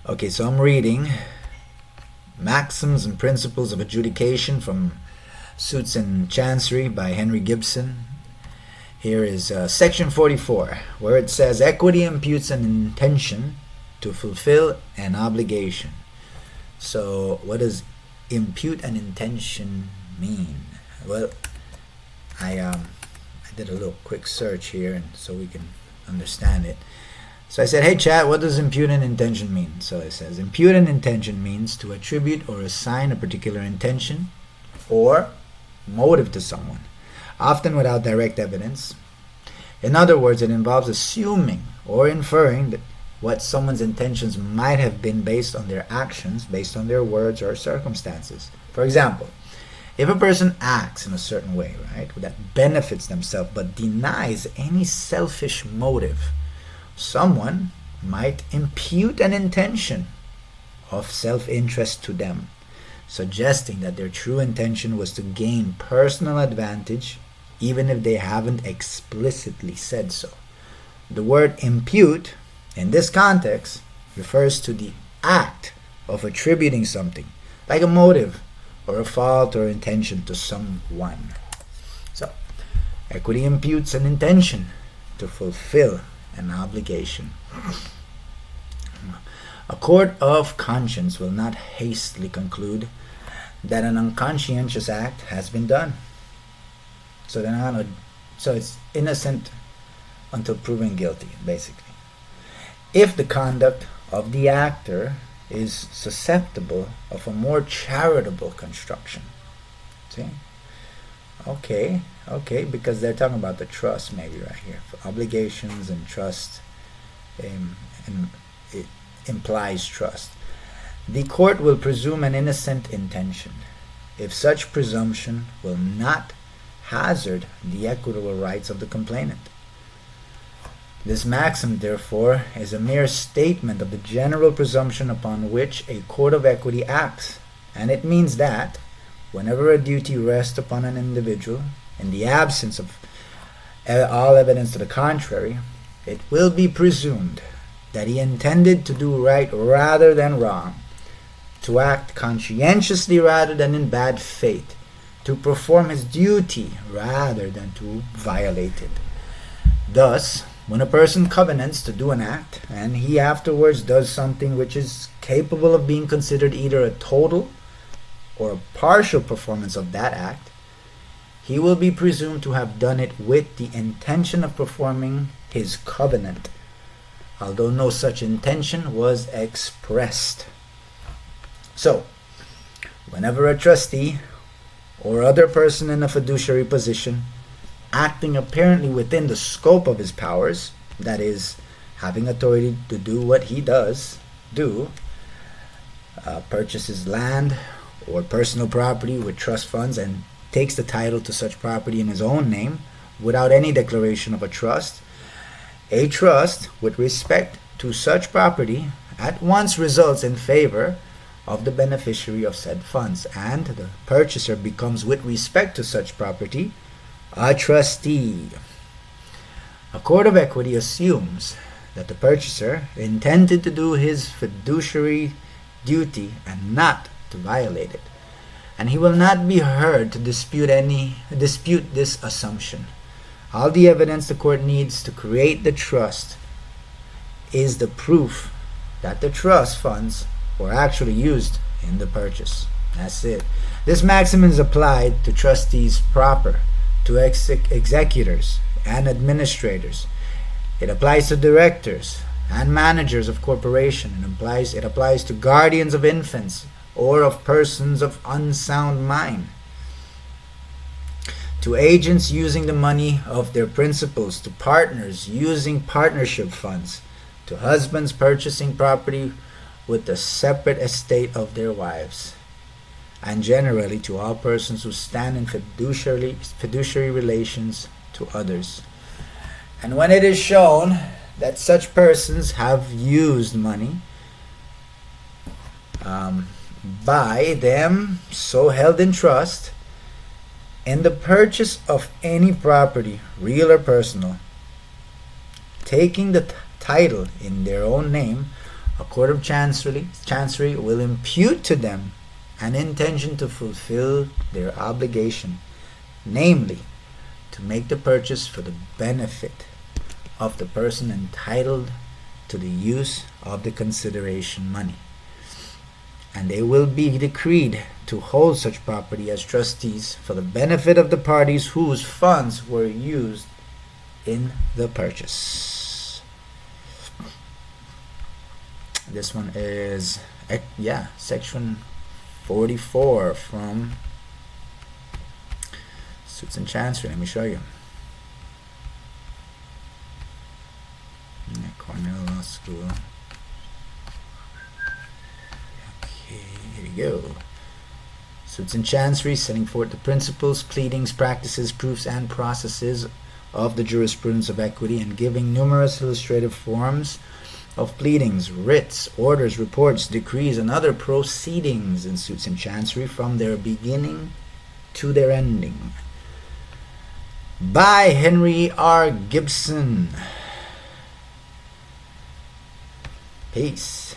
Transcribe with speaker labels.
Speaker 1: Okay, so I'm reading Maxims and Principles of Adjudication from Suits and Chancery by Henry Gibson. Here is section 44, where it says, equity imputes an intention to fulfill an obligation. So what does impute an intention mean? Well, I did a little quick search here and so we can understand it. So I said, hey chat, what does impute an intention mean? So it says, impute an intention means to attribute or assign a particular intention or motive to someone, often without direct evidence. In other words, it involves assuming or inferring that what someone's intentions might have been based on their actions, based on their words or circumstances. For example, if a person acts in a certain way, right, that benefits themselves but denies any selfish motive, someone might impute an intention of self-interest to them, suggesting that their true intention was to gain personal advantage, even if they haven't explicitly said so. The word impute, in this context, refers to the act of attributing something, like a motive or a fault or intention, to someone. So, equity imputes an intention to fulfill an obligation. A court of conscience will not hastily conclude that an unconscientious act has been done. So it's innocent until proven guilty, basically. If the conduct of the actor is susceptible of a more charitable construction. See? Okay, because they're talking about the trust maybe right here. For obligations and trust, and it implies trust. The court will presume an innocent intention if such presumption will not hazard the equitable rights of the complainant. This maxim, therefore, is a mere statement of the general presumption upon which a court of equity acts, and it means that whenever a duty rests upon an individual, in the absence of all evidence to the contrary, it will be presumed that he intended to do right rather than wrong, to act conscientiously rather than in bad faith, to perform his duty rather than to violate it. Thus, when a person covenants to do an act, and he afterwards does something which is capable of being considered either a total or a partial performance of that act, he will be presumed to have done it with the intention of performing his covenant, although no such intention was expressed. So, whenever a trustee or other person in a fiduciary position, acting apparently within the scope of his powers, that is, having authority to do what he does purchases land or personal property with trust funds and takes the title to such property in his own name without any declaration of a trust with respect to such property at once results in favor of the beneficiary of said funds, and the purchaser becomes, with respect to such property, a trustee. A court of equity assumes that the purchaser intended to do his fiduciary duty and not to violate it, and he will not be heard to dispute this assumption. All the evidence the court needs to create the trust is the proof that the trust funds were actually used in the purchase. That's it. This maxim is applied to trustees proper, to executors and administrators. It applies to directors and managers of corporation. It applies to guardians of infants or of persons of unsound mind, to agents using the money of their principals, to partners using partnership funds, to husbands purchasing property with the separate estate of their wives, and generally to all persons who stand in fiduciary relations to others. And when it is shown that such persons have used money by them so held in trust in the purchase of any property, real or personal, taking the title in their own name a court of chancery will impute to them an intention to fulfill their obligation, namely, to make the purchase for the benefit of the person entitled to the use of the consideration money. And they will be decreed to hold such property as trustees for the benefit of the parties whose funds were used in the purchase. This one is, section 44 from Suits and Chancery. Let me show you. Cornell Law School. Okay, here we go. Suits and Chancery, setting forth the principles, pleadings, practices, proofs, and processes of the jurisprudence of equity, and giving numerous illustrative forms of pleadings, writs, orders, reports, decrees, and other proceedings in suits and chancery from their beginning to their ending. By Henry R. Gibson. Peace.